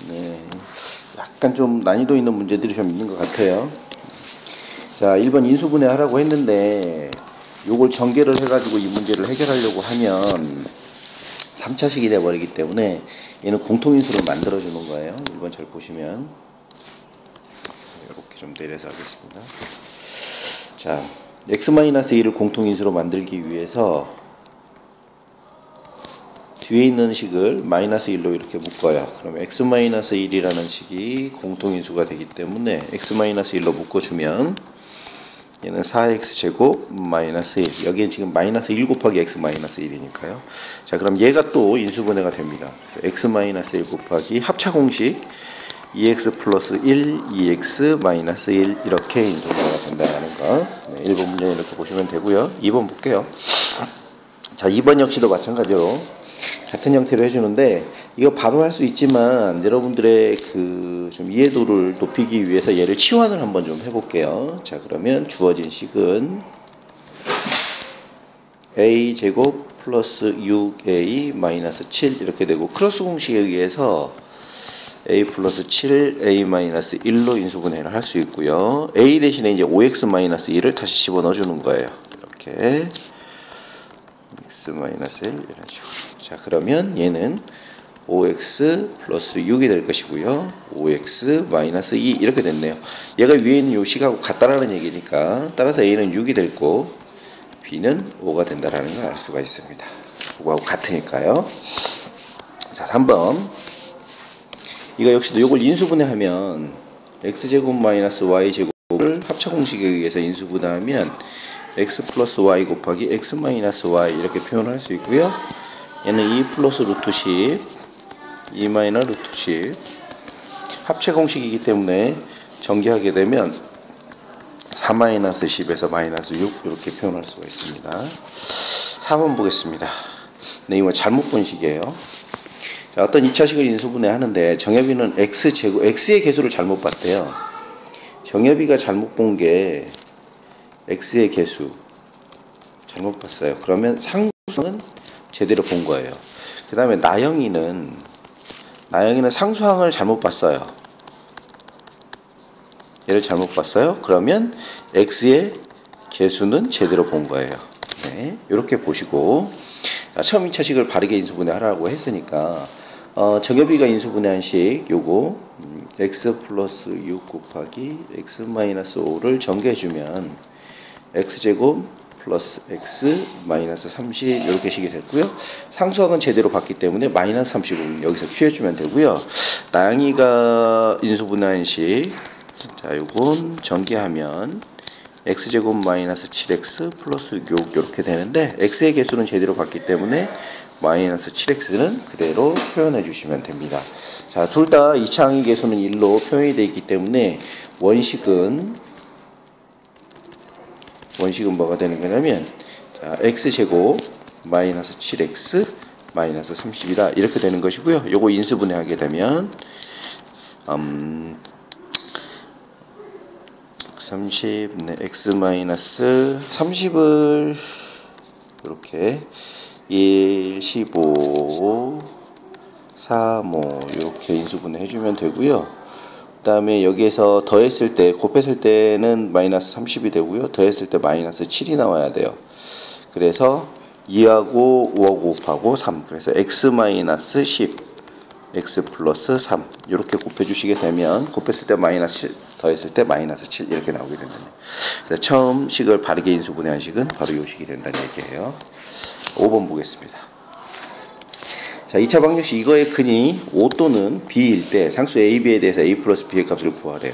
네, 약간 좀 난이도 있는 문제들이 좀 있는 것 같아요. 자, 1번 인수분해 하라고 했는데 요걸 전개를 해가지고 이 문제를 해결하려고 하면 3차식이 돼버리기 때문에 얘는 공통인수로 만들어주는 거예요. 1번 잘 보시면 이렇게 좀 내려서 하겠습니다. 자, x-2를 공통인수로 만들기 위해서 뒤에 있는 식을 마이너스 1로 이렇게 묶어요. 그럼 x-1이라는 식이 공통인수가 되기 때문에 x-1로 묶어주면 얘는 4x제곱 마이너스 1. 여기엔 지금 마이너스 1 곱하기 x-1이니까요. 자, 그럼 얘가 또 인수분해가 됩니다. x-1 곱하기 합차공식 2x 플러스 1, 2x 마이너스 1 이렇게 인수분해가 된다는 거. 네, 1번 문제 이렇게 보시면 되고요. 2번 볼게요. 자, 2번 역시도 마찬가지로 같은 형태로 해주는데 이거 바로 할 수 있지만 여러분들의 그 좀 이해도를 높이기 위해서 얘를 치환을 한번 좀 해볼게요. 자, 그러면 주어진 식은 a 제곱 플러스 6a 마이너스 7 이렇게 되고 크로스 공식에 의해서 a 플러스 7 a 마이너스 1로 인수분해를 할 수 있고요. a 대신에 이제 5x 마이너스 1을 다시 집어넣어 주는 거예요. 이렇게 x 마이너스 1 이런 식으로. 자, 그러면 얘는 5x 플러스 6이 될 것이고요. 5x 마이너스 2 이렇게 됐네요. 얘가 위에 있는 요 식하고 같다라는 얘기니까 따라서 a는 6이 됐고 b는 5가 된다라는 걸 알 수가 있습니다. 그거하고 같으니까요. 자, 3번. 이거 역시도 요걸 인수분해하면 x제곱 마이너스 y제곱을 합차공식에 의해서 인수분해하면 x 플러스 y 곱하기 x 마이너스 y 이렇게 표현할 수 있고요. 얘는 2 플러스 루트 10, 2 마이너스 루트 10 합체 공식이기 때문에 전개하게 되면 4 마이너스 10에서 마이너스 6 이렇게 표현할 수가 있습니다. 4번 보겠습니다. 네, 이거 잘못 본 식이에요. 자, 어떤 2차식을 인수분해 하는데 정엽이는 x제곱, x의 개수를 잘못 봤대요. 정엽이가 잘못 본 게 x의 개수 잘못 봤어요. 그러면 상수는 제대로 본 거예요. 그 다음에 나영이는 상수항을 잘못 봤어요. 얘를 잘못 봤어요. 그러면 x의 개수는 제대로 본 거예요. 네, 이렇게 보시고 자, 처음 2차식을 바르게 인수분해 하라고 했으니까 정엽이가 인수분해한 식 요거 x 플러스 6 곱하기 x 마이너스 5를 전개해주면 x제곱 플러스 x 마이너스 30 이렇게 식이 됐고요. 상수항은 제대로 봤기 때문에 마이너스 30을 여기서 취해주면 되고요. 나영이가 인수분해한 식, 자, 요건 전개하면 x제곱 마이너스 7x 플러스 6 이렇게 되는데 x의 개수는 제대로 봤기 때문에 마이너스 7x는 그대로 표현해 주시면 됩니다. 자, 둘 다 2차 항의 개수는 1로 표현이 되어 있기 때문에 원식은 뭐가 되는 거냐면 자, x제곱 마이너스 7x 마이너스 30이다 이렇게 되는 것이고요. 요거 인수분해하게 되면 30 네, x 마이너스 30을 이렇게 1, 15, 3, 5 이렇게 인수분해 해주면 되고요. 그 다음에 여기에서 더했을 때, 곱했을 때는 마이너스 30이 되고요. 더했을 때 마이너스 7이 나와야 돼요. 그래서 2하고 5하고 곱하고 3. 그래서 x 마이너스 10, x 플러스 3 이렇게 곱해주시게 되면 곱했을 때 마이너스 7, 더했을 때 마이너스 7 이렇게 나오게 된다는 거예요. 그래서 처음 식을 바르게 인수분해한 식은 바로 이 식이 된다는 얘기예요. 5번 보겠습니다. 자, 2차 방정식 이거의 근이 5 또는 b일 때 상수 a, b에 대해서 a 플러스 b의 값을 구하래요.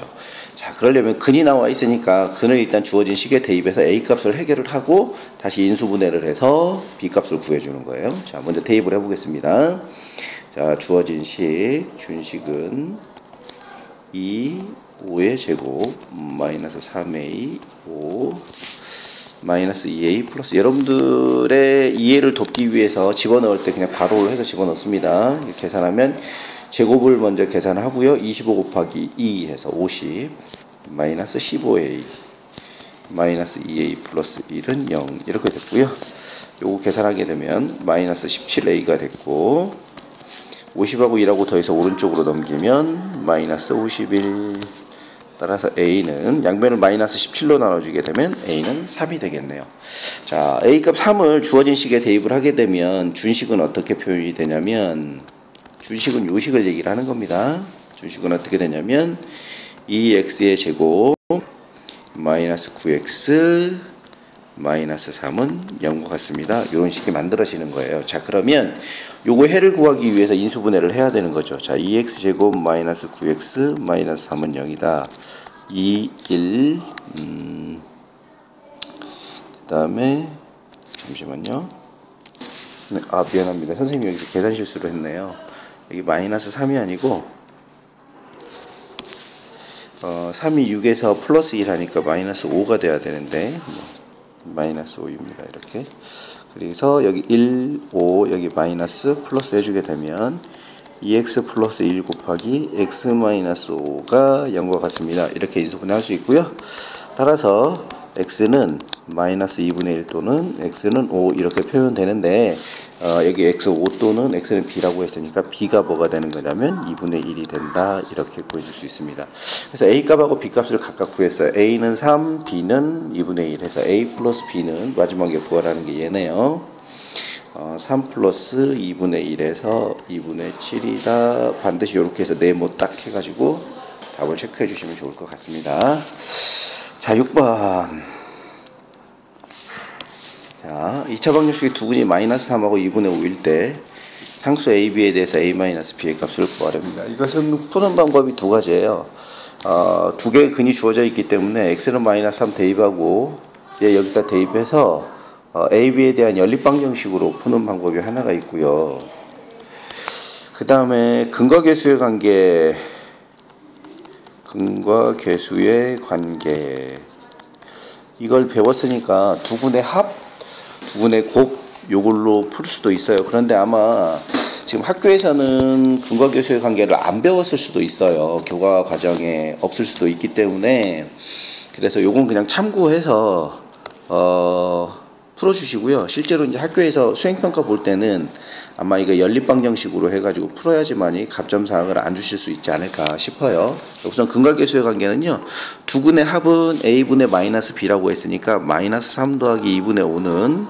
자, 그러려면 근이 나와 있으니까 근을 일단 주어진 식에 대입해서 a 값을 해결을 하고 다시 인수분해를 해서 b 값을 구해주는 거예요. 자, 먼저 대입을 해보겠습니다. 자, 주어진 식, 준식은 2, 5의 제곱 마이너스 3a 5 마이너스 2a 플러스 여러분들의 이해를 돕기 위해서 집어넣을 때 그냥 바로 해서 집어넣습니다. 계산하면 제곱을 먼저 계산하고요. 25 곱하기 2 해서 50 마이너스 15a 마이너스 2a 플러스 1은 0 이렇게 됐고요. 요거 계산하게 되면 마이너스 17a가 됐고 50하고 1하고 더해서 오른쪽으로 넘기면 마이너스 51. 따라서 A는 양변을 마이너스 17로 나눠주게 되면 A는 3이 되겠네요. 자, A값 3을 주어진 식에 대입을 하게 되면 준식은 어떻게 표현이 되냐면, 준식은 요 식을 얘기를 하는 겁니다. 준식은 어떻게 되냐면 2x의 제곱 마이너스 9x 마이너스 3은 0과 같습니다. 이런 식이 만들어지는 거예요. 자, 그러면 요거 해를 구하기 위해서 인수분해를 해야 되는 거죠. 자, 2x 제곱 마이너스 9x 마이너스 3은 0이다. 2, 1 그 다음에 잠시만요. 아, 미안합니다. 선생님이 여기서 계산 실수를 했네요. 여기 마이너스 3이 아니고 3이 6에서 플러스 1 하니까 마이너스 5가 돼야 되는데 마이너스 5입니다. 이렇게. 그래서 여기 1, 5 여기 마이너스 플러스 해주게 되면 2x 플러스 1 곱하기 x 마이너스 5가 0과 같습니다. 이렇게 인수분해 할 수 있고요. 따라서 x는 마이너스 2분의 1 또는 x는 5 이렇게 표현되는데 여기 x 5 또는 x는 b라고 했으니까 b가 뭐가 되는 거냐면 2분의 1이 된다. 이렇게 구해줄 수 있습니다. 그래서 a값하고 b값을 각각 구했어요. a는 3, b는 2분의 1 해서 a 플러스 b는 마지막에 구하라는 게 얘네요. 3 플러스 2분의 1에서 2분의 7이다. 반드시 이렇게 해서 네모 딱 해가지고 답을 체크해 주시면 좋을 것 같습니다. 자, 6번. 자, 2차 방정식의 두근이 마이너스 3하고 2분의 5일 때 상수 AB에 대해서 A-B의 값을 구하랍니다. 이것은 푸는 방법이 두 가지예요. 두 개의 근이 주어져 있기 때문에 x는 마이너스 3 대입하고 얘 여기다 대입해서 AB에 대한 연립방정식으로 푸는 방법이 하나가 있고요. 그 다음에 근과 계수의 관계, 근과 계수의 관계 이걸 배웠으니까 두근의 합, 두근의 곱 요걸로 풀 수도 있어요. 그런데 아마 지금 학교에서는 근과 계수의 관계를 안 배웠을 수도 있어요. 교과 과정에 없을 수도 있기 때문에 그래서 요건 그냥 참고해서 풀어주시고요. 실제로 이제 학교에서 수행평가 볼 때는 아마 이거 연립방정식으로 해가지고 풀어야지만이 갑점사항을 안 주실 수 있지 않을까 싶어요. 우선 근과 계수의 관계는요. 두근의 합은 a분의 마이너스 b라고 했으니까 마이너스 3 더하기 2분의 5는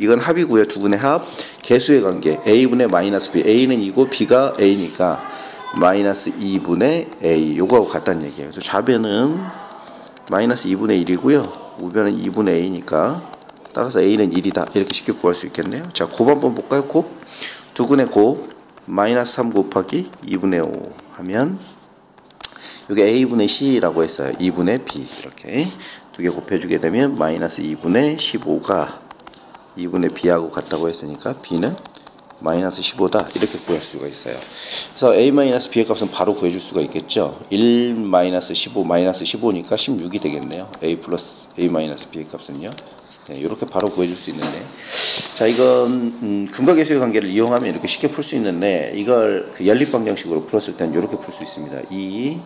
이건 합이고요. 두근의 합. 계수의 관계 a분의 마이너스 b. a는 2고 b가 a니까 마이너스 2분의 a. 요거하고 같다는 얘기예요. 그래서 좌변은 마이너스 2분의 1이고요. 우변은 2분의 a니까 따라서 a는 1이다. 이렇게 쉽게 구할 수 있겠네요. 자, 곱 한번 볼까요? 곱. 두근의 곱. 마이너스 3 곱하기 2분의 5 하면 여기 a분의 c라고 했어요. 2분의 b. 이렇게 두 개 곱해주게 되면 마이너스 2분의 15가 2분의 b하고 같다고 했으니까 b는 마이너스 15다. 이렇게 구할 수가 있어요. 그래서 a-b의 값은 바로 구해줄 수가 있겠죠. 1 마이너스 15 마이너스 15니까 16이 되겠네요. a 플러스 a-b의 값은요. 네, 이렇게 바로 구해줄 수 있는데, 자, 이건 근과 계수의 관계를 이용하면 이렇게 쉽게 풀 수 있는데 이걸 그 연립방정식으로 풀었을 때는 이렇게 풀 수 있습니다. 이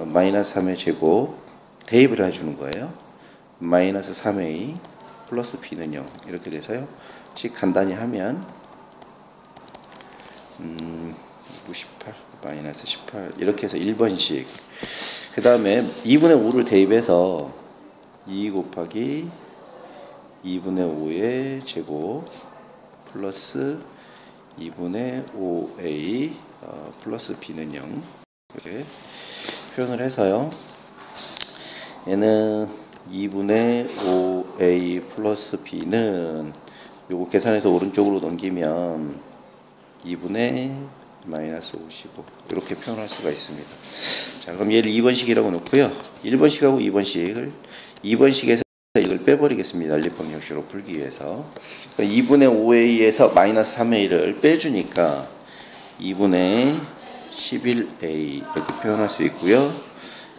마이너스 3의 제곱 대입을 해주는 거예요. 마이너스 3a 플러스 b는 0 이렇게 돼서요. 즉 간단히 하면 98 마이너스 18 이렇게 해서 1번씩 그 다음에 2분의 5를 대입해서 2 곱하기 2분의 5의 제곱 플러스 2분의 5a 플러스 b는 0 이렇게 표현을 해서요. 얘는 2분의 5a 플러스 b는 요거 계산해서 오른쪽으로 넘기면 2분의 마이너스 55 이렇게 표현할 수가 있습니다. 자, 그럼 얘를 2번식이라고 놓고요. 1번식하고 2번식을 2번식에서 이걸 빼버리겠습니다. 연립방정식으로 풀기 위해서. 2분의 5a에서 마이너스 3a를 빼주니까 2분의 11a 이렇게 표현할 수 있고요.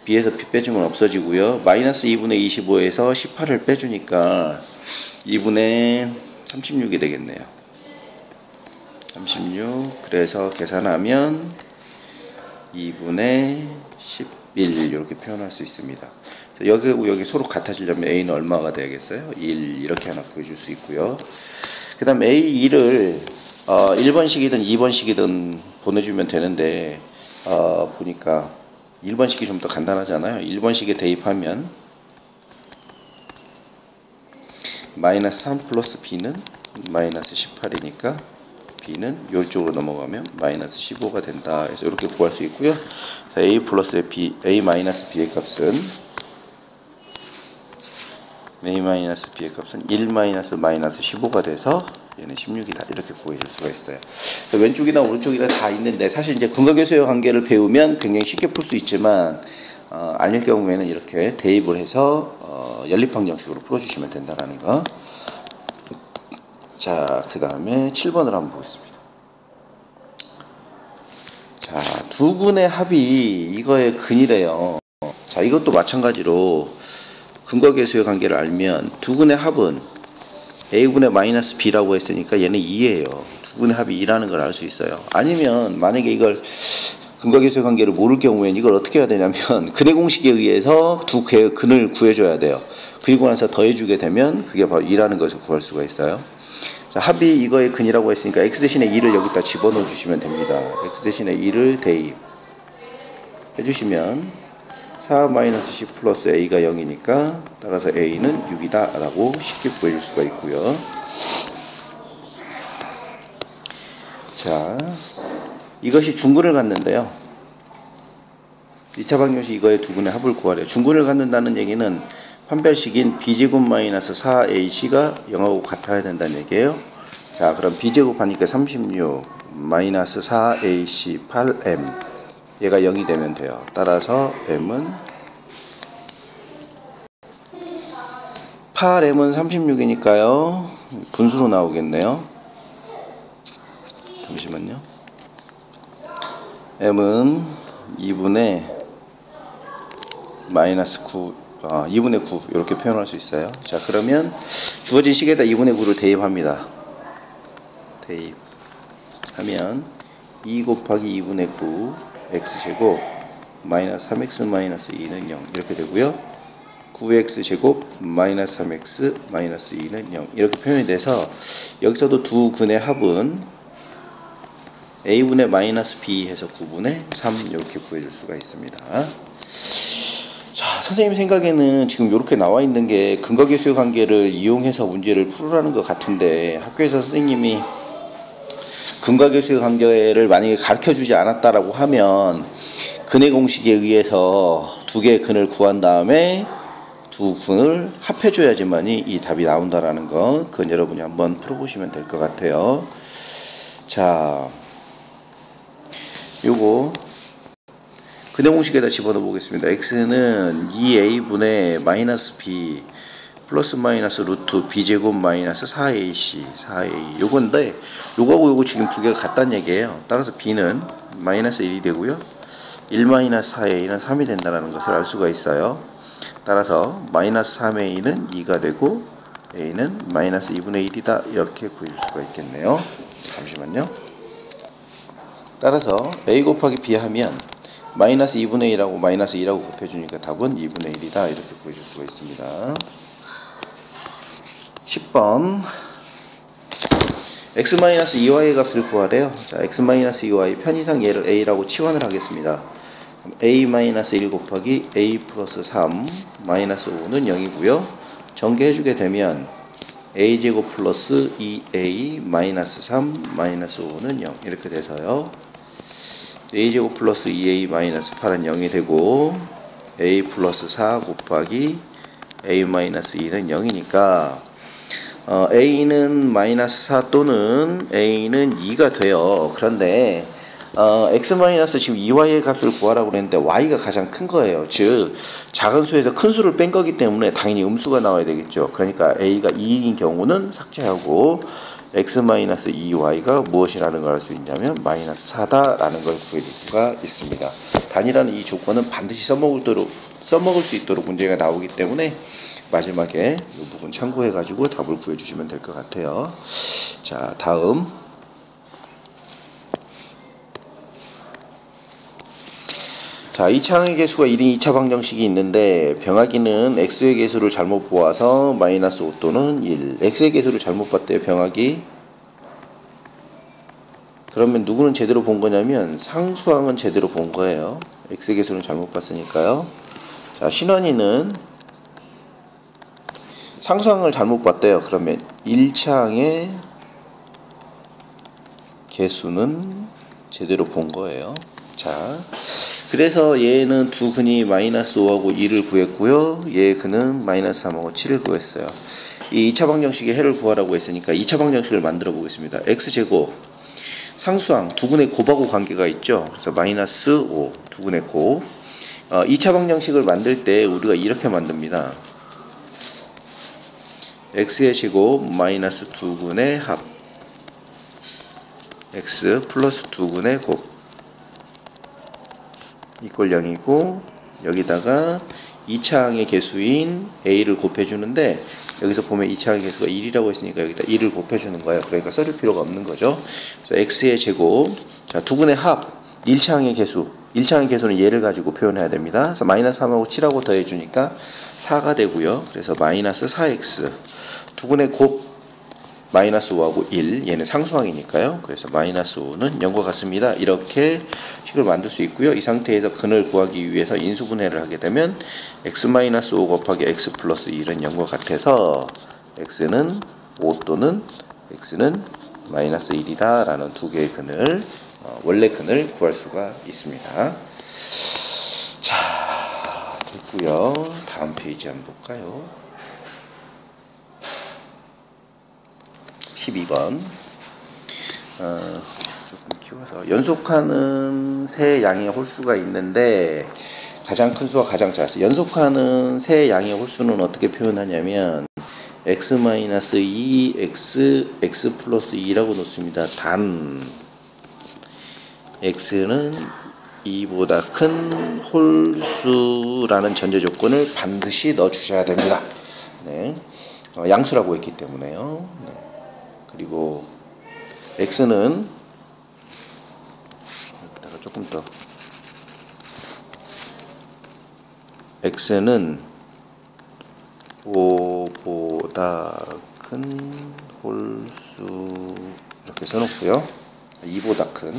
b에서 b 빼주면 없어지고요. 마이너스 2분의 25에서 18을 빼주니까 2분의 36이 되겠네요. 36 그래서 계산하면 2분의 11 이렇게 표현할 수 있습니다. 여기하고 여기 서로 같아지려면 a는 얼마가 되겠어요? 1 이렇게 하나 구해줄 수 있고요. 그 다음 a2를 1번식이든 2번식이든 보내주면 되는데 보니까 1번식이 좀 더 간단하잖아요. 1번식에 대입하면 마이너스 3 플러스 b는 마이너스 18이니까 b는 이쪽으로 넘어가면 마이너스 15가 된다. 그래서 이렇게 구할 수 있고요. 자, a 플러스 b, a 마이너스 b의 값은 1 마이너스 15가 돼서 얘는 16이다. 이렇게 구해줄 수가 있어요. 왼쪽이나 오른쪽이나 다 있는데 사실 이제 근각계수의 관계를 배우면 굉장히 쉽게 풀 수 있지만 아닐 경우에는 이렇게 대입을 해서 연립방정식으로 풀어주시면 된다라는 거. 자, 그 다음에 7번을 한번 보겠습니다. 자, 두 군의 합이 이거의 근이래요. 자, 이것도 마찬가지로 근각계수의 관계를 알면 두 군의 합은 a분의 마이너스 b라고 했으니까 얘는 2예요. 두 군의 합이 2라는 걸 알 수 있어요. 아니면 만약에 이걸 근각계수의 관계를 모를 경우에는 이걸 어떻게 해야 되냐면 근의 공식에 의해서 두 개의 근을 구해줘야 돼요. 그리고 나서 더해주게 되면 그게 바로 2라는 것을 구할 수가 있어요. 자, 합이 이거의 근이라고 했으니까 x 대신에 2를 여기다 집어넣어 주시면 됩니다. x 대신에 2를 대입 해주시면 4-10 플러스 a가 0이니까 따라서 a는 6이다 라고 쉽게 구해줄 수가 있고요. 자, 이것이 중근을 갖는데요. 2차 방정식 이거의 두 근의 합을 구하래요. 중근을 갖는다는 얘기는 판별식인 b제곱 마이너스 4ac가 0하고 같아야 된다는 얘기예요. 자, 그럼 b제곱 하니까 36 마이너스 4ac 8m 얘가 0이 되면 돼요. 따라서 m은 8m은 36이니까요. 분수로 나오겠네요. 잠시만요. m은 2분의 마이너스 9, 2분의 9 이렇게 표현할 수 있어요. 자, 그러면 주어진 식에다 2분의 9를 대입합니다. 대입하면 2 곱하기 2분의 9 x제곱 마이너스 3x 마이너스 2는 0 이렇게 되고요. 9x제곱 마이너스 3x 마이너스 2는 0 이렇게 표현이 돼서 여기서도 두 근의 합은 a분의 마이너스 b 해서 9분의 3 이렇게 구해줄 수가 있습니다. 자, 선생님 생각에는 지금 이렇게 나와 있는 게 근각계수의 관계를 이용해서 문제를 풀으라는 것 같은데 학교에서 선생님이 근각계수의 관계를 만약에 가르쳐주지 않았다라고 하면 근의 공식에 의해서 두 개의 근을 구한 다음에 두 근을 합해줘야지만이 이 답이 나온다라는 거, 그건 여러분이 한번 풀어보시면 될 것 같아요. 자, 요거 근의 공식에다 집어넣어 보겠습니다. x는 2a분의 마이너스 b 플러스 마이너스 루트 b제곱 마이너스 4ac 4a 요건데 요거하고 요거 지금 두 개가 같다는 얘기예요. 따라서 b는 마이너스 1이 되고요. 1 마이너스 4a는 3이 된다는 것을 알 수가 있어요. 따라서 마이너스 3a는 2가 되고 a는 마이너스 2분의 1이다 이렇게 구해줄 수가 있겠네요. 잠시만요. 따라서 a 곱하기 b 하면 마이너스 2분의 1하고 마이너스 2라고 곱해주니까 답은 2분의 1이다 이렇게 구해줄 수가 있습니다. 10번 x-2y의 값을 구하래요. 자, x-2y 편의상 얘를 a라고 치환을 하겠습니다. a-1 곱하기 a 플러스 3 마이너스 5는 0이고요. 전개해주게 되면 a제곱 플러스 2a 마이너스 3 마이너스 5는 0 이렇게 돼서요. a제곱 플러스 2a 마이너스 8은 0이 되고 a 플러스 4 곱하기 a 마이너스 2는 0이니까 a는 마이너스 4 또는 a는 2가 돼요. 그런데 x 마이너스 지금 2y의 값을 구하라고 그랬는데 y가 가장 큰 거예요. 즉 작은 수에서 큰 수를 뺀 거기 때문에 당연히 음수가 나와야 되겠죠. 그러니까 a가 2인 경우는 삭제하고 x 마이너스 2y가 무엇이라는 걸 알 수 있냐면 마이너스 4다라는 걸 구해줄 수가 있습니다. 단위라는 이 조건은 반드시 써먹을 수 있도록 문제가 나오기 때문에 마지막에 이 부분 참고해 가지고 답을 구해 주시면 될 것 같아요. 자, 다음 자, 2차항의 계수가 1인 2차 방정식이 있는데 병하기는 x의 계수를 잘못 보아서 마이너스 5 또는 1 x의 계수를 잘못 봤대요. 병하기 그러면 누구는 제대로 본 거냐면 상수항은 제대로 본 거예요. x의 개수는 잘못 봤으니까요. 자, 신원이는 상수항을 잘못 봤대요. 그러면 1차항의 개수는 제대로 본 거예요. 자, 그래서 얘는 두 근이 마이너스 5하고 2를 구했고요. 얘 근은 마이너스 3하고 7을 구했어요. 이 2차 방정식의 해를 구하라고 했으니까 2차 방정식을 만들어 보겠습니다. x제곱 상수항 두 근의 곱하고 관계가 있죠. 그래서 마이너스 5 두 근의 곱. 2차 방정식을 만들 때 우리가 이렇게 만듭니다. x의 제곱 마이너스 두 근의 합 x 플러스 두 근의 곱 이꼴 0이고 여기다가 2차항의 개수인 a를 곱해주는데 여기서 보면 2차항의 개수가 1이라고 했으니까 여기다 1을 곱해주는 거예요. 그러니까 써줄 필요가 없는 거죠. 그래서 x의 제곱 자, 두 근의 합 1차항의 개수 1차항의 개수는 얘를 가지고 표현해야 됩니다. 그래서 마이너스 3하고 7하고 더해주니까 4가 되고요. 그래서 마이너스 4x 두 근의 곱 마이너스 5하고 1 얘는 상수항이니까요. 그래서 마이너스 5는 0과 같습니다. 이렇게 식을 만들 수 있고요. 이 상태에서 근을 구하기 위해서 인수분해를 하게 되면 x-5 곱하기 x 플러스 1은 0과 같아서 x는 5 또는 x는 마이너스 1이다 라는 두 개의 근을 원래 근을 구할 수가 있습니다. 자, 됐고요. 다음 페이지 한번 볼까요? 12번 조금 키워서 연속하는 세 양의 홀수가 있는데 가장 큰 수와 가장 작은 연속하는 세 양의 홀수는 어떻게 표현하냐면 x-2 x 플러스 2라고 놓습니다. 단 x는 2보다 큰 홀수라는 전제 조건을 반드시 넣어 주셔야 됩니다. 네. 양수라고 했기 때문에요. 네. 그리고 x는 여기다가 조금 더 x는 5보다 큰 홀수 이렇게 써놓고요. 2보다 큰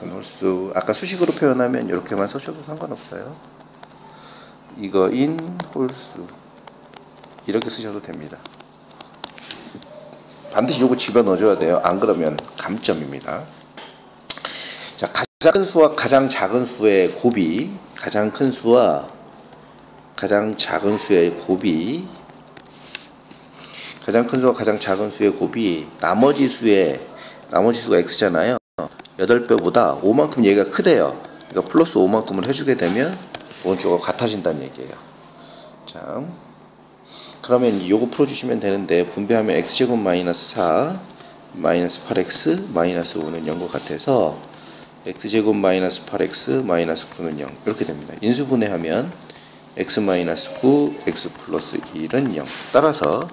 홀수 아까 수식으로 표현하면 이렇게만 써셔도 상관없어요. 이거인 홀수 이렇게 쓰셔도 됩니다. 반드시 요거 집어넣어줘야 돼요. 안 그러면 감점입니다. 자, 가장 큰 수와 가장 작은 수의 곱이 가장 큰 수와 가장 작은 수의 곱이 가장 큰 수와 가장 작은 수의 곱이 나머지 수가 x잖아요. 8배보다 5만큼 얘가 크대요. 그러니까 플러스 5만큼을 해주게 되면 오른쪽과 같아진다는 얘기예요. 자, 그러면 요거 풀어주시면 되는데 분배하면 x제곱 마이너스 4 마이너스 8x 마이너스 5는 0과 같아서 x제곱 마이너스 8x 마이너스 9는 0 이렇게 됩니다. 인수분해하면 x 마이너스 9 x 플러스 1은 0 따라서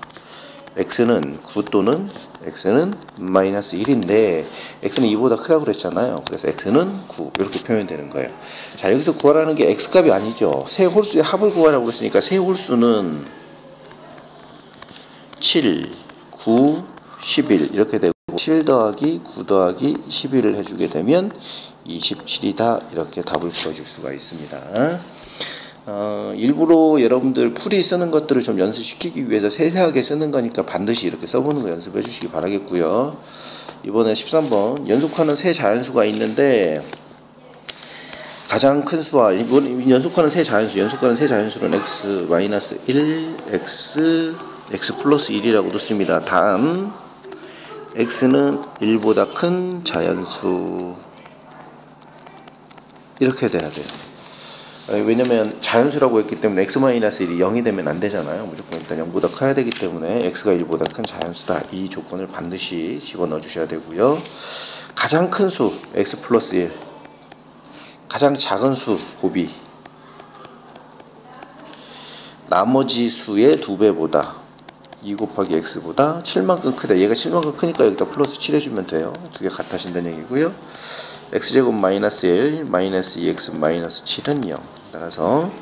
x는 9 또는 x는 마이너스 1인데 x는 2보다 크다고 그랬잖아요. 그래서 x는 9 이렇게 표현되는 거예요. 자, 여기서 구하라는 게 x값이 아니죠. 세 홀수의 합을 구하라고 그랬으니까 세 홀수는 7, 9, 11 이렇게 되고 7 더하기 9 더하기 11을 해주게 되면 27이다 이렇게 답을 구해줄 수가 있습니다. 일부러 여러분들 풀이 쓰는 것들을 좀 연습시키기 위해서 세세하게 쓰는 거니까 반드시 이렇게 써보는 거 연습해 주시기 바라겠고요. 이번에 13번 연속하는 세 자연수가 있는데 가장 큰 수와 연속하는 세 자연수는 x-1 x 플러스 1이라고 놓습니다. 단 x는 1보다 큰 자연수 이렇게 돼야 돼요. 왜냐면 자연수라고 했기 때문에 x-1이 0이 되면 안 되잖아요. 무조건 일단 0보다 커야 되기 때문에 x가 1보다 큰 자연수다. 이 조건을 반드시 집어넣어 주셔야 되고요. 가장 큰 수 x 플러스 1 가장 작은 수 곱이 나머지 수의 2배보다 2 곱하기 x보다 7만큼 크다. 얘가 7만큼 크니까 여기다 플러스 7 해주면 돼요. 두 개 같아진다는 얘기고요. x제곱 마이너스 1 마이너스 2x 마이너스 7은 0 따라서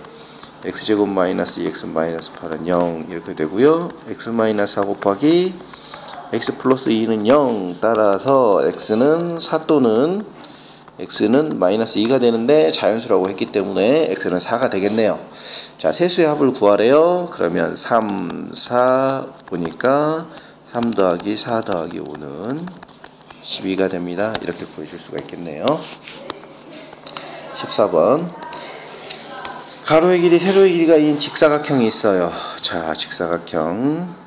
x제곱 마이너스 2x 마이너스 8은 0 이렇게 되고요. x 마이너스 4 곱하기 x 플러스 2는 0 따라서 x는 4 또는 x는 마이너스 2가 되는데 자연수라고 했기 때문에 x는 4가 되겠네요. 자, 세수의 합을 구하래요. 그러면 3, 4 보니까 3 더하기 4 더하기 5는 12가 됩니다. 이렇게 구해줄 수가 있겠네요. 14번 가로의 길이 세로의 길이가 인 직사각형이 있어요. 자, 직사각형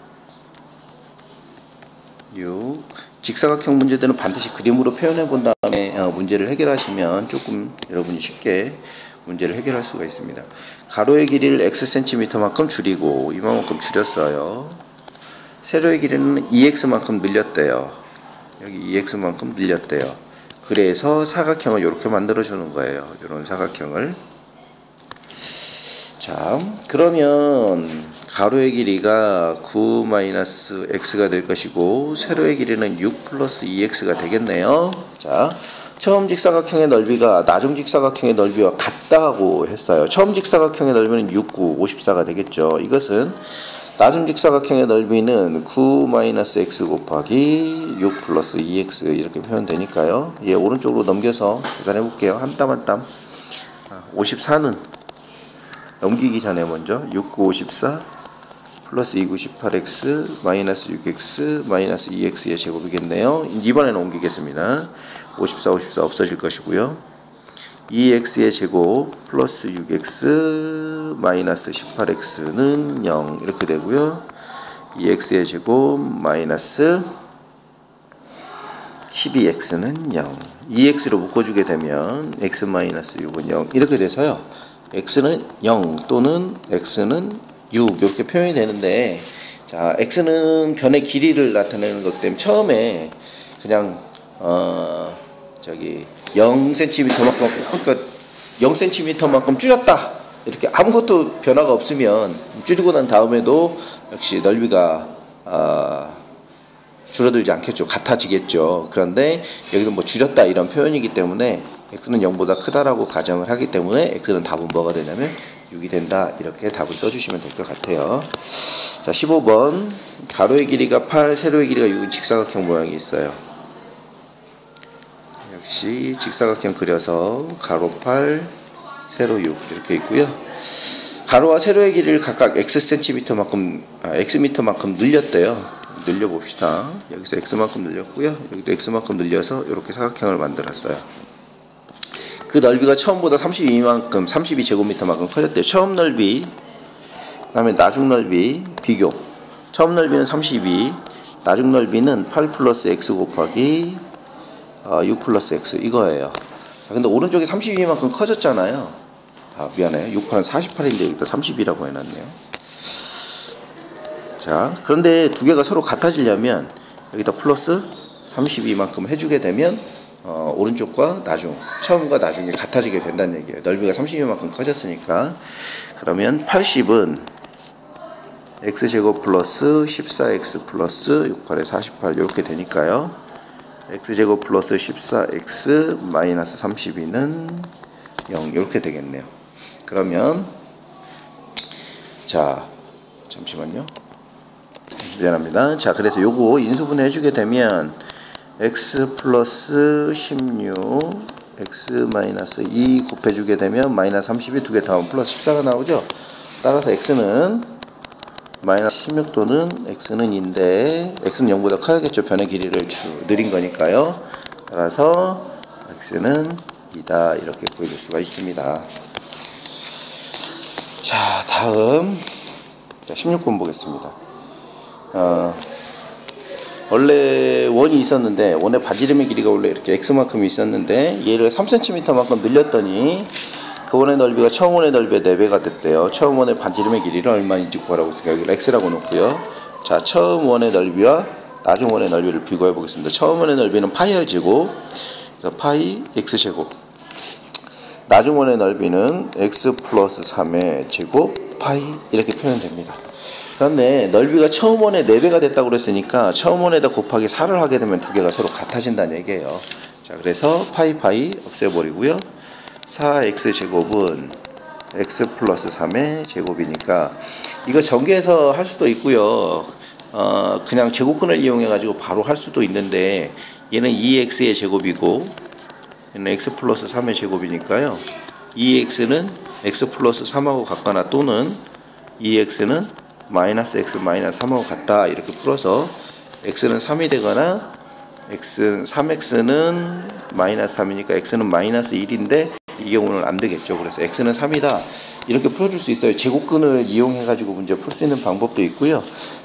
6 직사각형 문제들은 반드시 그림으로 표현해 본 다음에 문제를 해결하시면 조금 여러분이 쉽게 문제를 해결할 수가 있습니다. 가로의 길이를 xcm만큼 줄이고 이만큼 줄였어요. 세로의 길이는 2x만큼 늘렸대요. 여기 2x만큼 늘렸대요. 그래서 사각형을 이렇게 만들어 주는 거예요. 이런 사각형을. 자, 그러면 가로의 길이가 9-x가 될 것이고 세로의 길이는 6 플러스 2x가 되겠네요. 자, 처음 직사각형의 넓이가 나중 직사각형의 넓이와 같다고 했어요. 처음 직사각형의 넓이는 6, 9, 54가 되겠죠. 이것은 나중 직사각형의 넓이는 9-x 곱하기 6 플러스 2x 이렇게 표현되니까요. 얘 오른쪽으로 넘겨서 계산해 볼게요. 한 땀 한 땀. 54는 넘기기 전에 먼저 6, 9, 54 플러스 2, 9, 18x 마이너스 6x 마이너스 2x의 제곱이겠네요. 이번에는 옮기겠습니다. 54, 54 없어질 것이고요. 2x의 제곱 플러스 6x 마이너스 18x는 0 이렇게 되고요. 2x의 제곱 마이너스 12x는 0 2x로 묶어주게 되면 x 마이너스 6은 0 이렇게 돼서요. x는 0 또는 x는 6 이렇게 표현이 되는데, 자, x는 변의 길이를 나타내는 것 때문에 처음에 그냥 0cm만큼 그러니까 0cm만큼 줄였다 이렇게 아무것도 변화가 없으면 줄이고 난 다음에도 역시 넓이가 줄어들지 않겠죠. 같아지겠죠. 그런데 여기는 뭐 줄였다 이런 표현이기 때문에 x는 0보다 크다라고 가정을 하기 때문에 x는 답은 뭐가 되냐면 6이 된다. 이렇게 답을 써주시면 될 것 같아요. 자, 15번 가로의 길이가 8, 세로의 길이가 6은 직사각형 모양이 있어요. 역시 직사각형 그려서 가로 8, 세로 6 이렇게 있고요. 가로와 세로의 길이를 각각 x미터만큼 늘렸대요. 늘려봅시다. 여기서 x만큼 늘렸고요. 여기도 x만큼 늘려서 이렇게 사각형을 만들었어요. 그 넓이가 처음보다 32제곱미터만큼 커졌대요. 처음 넓이, 그 다음에 나중 넓이 비교. 처음 넓이는 32, 나중 넓이는 8 플러스 x 곱하기 6 플러스 x 이거예요. 근데 오른쪽이 32만큼 커졌잖아요. 미안해요. 6판은 48인데 여기다 32라고 해놨네요. 자, 그런데 두 개가 서로 같아지려면 여기다 플러스 32만큼 해주게 되면 오른쪽과 나중, 처음과 나중이 같아지게 된다는 얘기예요. 넓이가 32만큼 커졌으니까. 그러면 80은 x제곱 플러스 14x 플러스 6, 8에 48 이렇게 되니까요. x제곱 플러스 14x 마이너스 32는 0 이렇게 되겠네요. 그러면 자, 잠시만요. 미안합니다. 자, 그래서 요거 인수분해 해주게 되면 x 플러스 16 x 마이너스 2 곱해주게 되면 마이너스 32 두 개 더하면 플러스 14가 나오죠. 따라서 x는 마이너스 16 또는 x는 2인데 x는 0보다 커야겠죠. 변의 길이를 느린 거니까요. 따라서 x는 2다 이렇게 보여줄 수가 있습니다. 자, 다음 16번 보겠습니다. 원래 원이 있었는데 원의 반지름의 길이가 원래 이렇게 x만큼 있었는데 얘를 3cm만큼 늘렸더니 그 원의 넓이가 처음 원의 넓이의 4배가 됐대요. 처음 원의 반지름의 길이를 얼마인지 구하라고 했으니까 여기 x라고 놓고요. 자, 처음 원의 넓이와 나중 원의 넓이를 비교해 보겠습니다. 처음 원의 넓이는 파이 r 제곱, 그래서 파이 x제곱. 나중 원의 넓이는 x 플러스 3의 제곱 파이 이렇게 표현됩니다. 그런데 넓이가 처음 원의 4배가 됐다고 그랬으니까 처음 원에다 곱하기 4를 하게 되면 두 개가 서로 같아진다는 얘기예요. 자, 그래서 파이 없애버리고요. 4x제곱은 x 플러스 3의 제곱이니까 이거 전개해서 할 수도 있고요. 그냥 제곱근을 이용해 가지고 바로 할 수도 있는데 얘는 2x의 제곱이고 얘는 x 플러스 3의 제곱이니까요. 2x는 x 플러스 3하고 같거나 또는 2x는 마이너스 x 마이너스 3하고 같다 이렇게 풀어서 x는 3이 되거나 3x는 마이너스 3이니까 x는 마이너스 1인데 이 경우는 안 되겠죠. 그래서 x는 3이다 이렇게 풀어줄 수 있어요. 제곱근을 이용해 가지고 문제 풀 수 있는 방법도 있고요.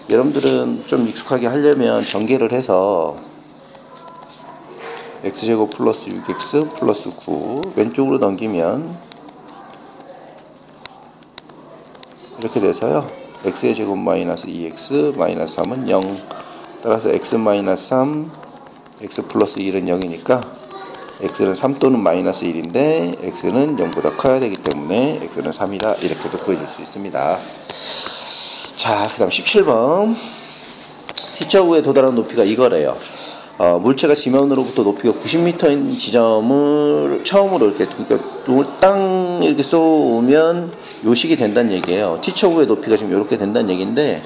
여러분들은 좀 익숙하게 하려면 전개를 해서 x제곱 플러스 6x 플러스 9 왼쪽으로 넘기면 이렇게 돼서요. x의 제곱 마이너스 2x 마이너스 3은 0 따라서 x 마이너스 3 x 플러스 1은 0이니까 x는 3 또는 마이너스 1인데 x는 0보다 커야 되기 때문에 x는 3이다 이렇게도 구해줄 수 있습니다. 자, 그 다음 17번 T자구에 도달한 높이가 이거래요. 물체가 지면으로부터 높이가 90m인 지점을 처음으로 이렇게 그러니까 땅 이렇게 쏘면 요식이 된다는 얘기예요. T자구의 높이가 지금 이렇게 된다는 얘기인데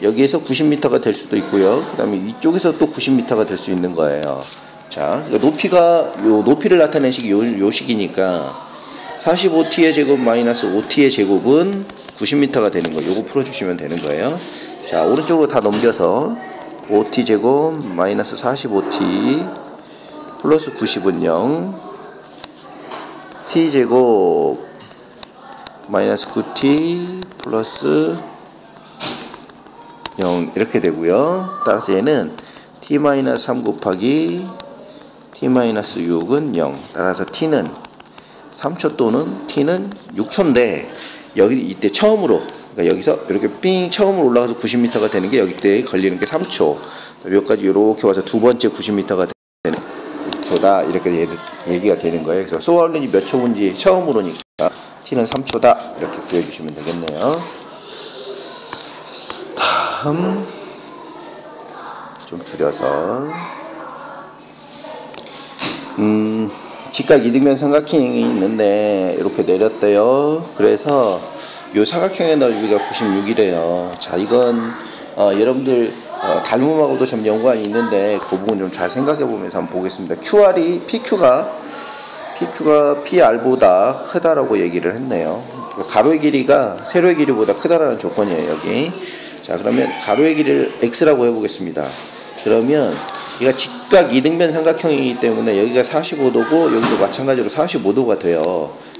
여기에서 90m가 될 수도 있고요. 그 다음에 이쪽에서 또 90m가 될 수 있는 거예요. 자, 높이가 요 높이를 나타낸 식이 요식이니까 45t의 제곱 마이너스 5t의 제곱은 90m가 되는 거. 요거 풀어주시면 되는 거예요. 자, 오른쪽으로 다 넘겨서 5t 제곱 마이너스 45t 플러스 90은 0 t 제곱 마이너스 9t 플러스 0 이렇게 되고요. 따라서 얘는 t 마이너스 3 곱하기 t 마이너스 6은 0 따라서 t는 3초 또는 t는 6초인데 여기 이때 처음으로 그러니까 여기서 이렇게 삥 처음으로 올라가서 90m가 되는 게 여기 때 걸리는 게 3초 여기까지 이렇게 와서 두 번째 90m가 되는 6초다 이렇게 얘기가 되는 거예요. 그래서 쏘아올린이 몇 초인지 처음으로니까 t는 3초다 이렇게 구해주시면 되겠네요. 다음 좀 줄여서 직각 이등변 삼각형이 있는데 이렇게 내렸대요. 그래서 요 사각형의 넓이가 96이래요. 자, 이건 여러분들 닮음하고도 좀 연관이 있는데 그 부분 좀 잘 생각해 보면서 한번 보겠습니다. PQ가 PR보다 크다라고 얘기를 했네요. 가로의 길이가 세로의 길이보다 크다라는 조건이에요. 여기. 자, 그러면 가로의 길이를 x라고 해보겠습니다. 그러면 얘가 직각 이등변 삼각형이기 때문에 여기가 45도고 여기도 마찬가지로 45도가 돼요.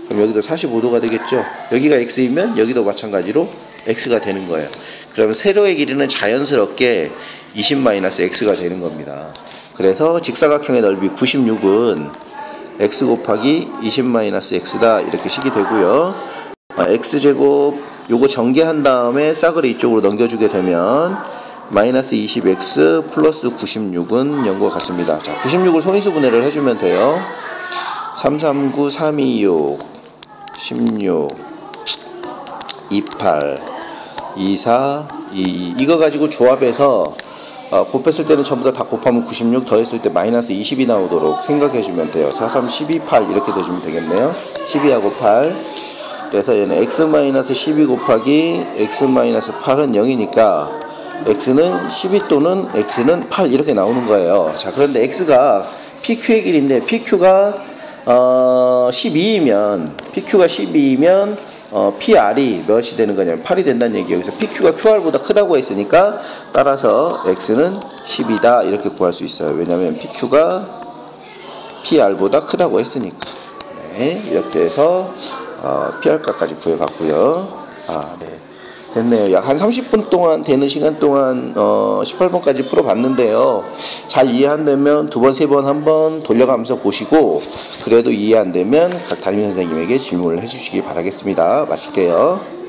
그럼 여기도 45도가 되겠죠. 여기가 x이면 여기도 마찬가지로 x가 되는 거예요. 그러면 세로의 길이는 자연스럽게 20-x가 되는 겁니다. 그래서 직사각형의 넓이 96은 x 곱하기 20-x다 이렇게 식이 되고요. x제곱 요거 전개한 다음에 싸그리 이쪽으로 넘겨주게 되면 마이너스 20x 플러스 96은 0과 같습니다. 자, 96을 소인수분해를 해주면 돼요. 339, 326, 16, 28, 24, 22 이거 가지고 조합해서 곱했을 때는 전부 다 곱하면 96 더했을 때 마이너스 20이 나오도록 생각해주면 돼요. 4, 3, 12, 8 이렇게 돼주면 되겠네요. 12하고 8 그래서 얘는 x-12 곱하기 x-8은 0이니까 x는 12 또는 x는 8 이렇게 나오는 거예요. 자, 그런데 x가 PQ의 길인데 PQ가 12이면 PR이 몇이 되는 거냐면 8이 된다는 얘기예요. 그래서 PQ가 QR보다 크다고 했으니까 따라서 x는 10이다 이렇게 구할 수 있어요. 왜냐하면 PQ가 PR보다 크다고 했으니까. 네, 이렇게 해서 PR값까지 구해봤고요. 네. 됐네요. 약 한 30분 동안 되는 시간 동안 18번까지 풀어봤는데요. 잘 이해 안 되면 두 번, 세 번, 한 번 돌려가면서 보시고 그래도 이해 안 되면 각 담임 선생님에게 질문을 해주시기 바라겠습니다. 마칠게요.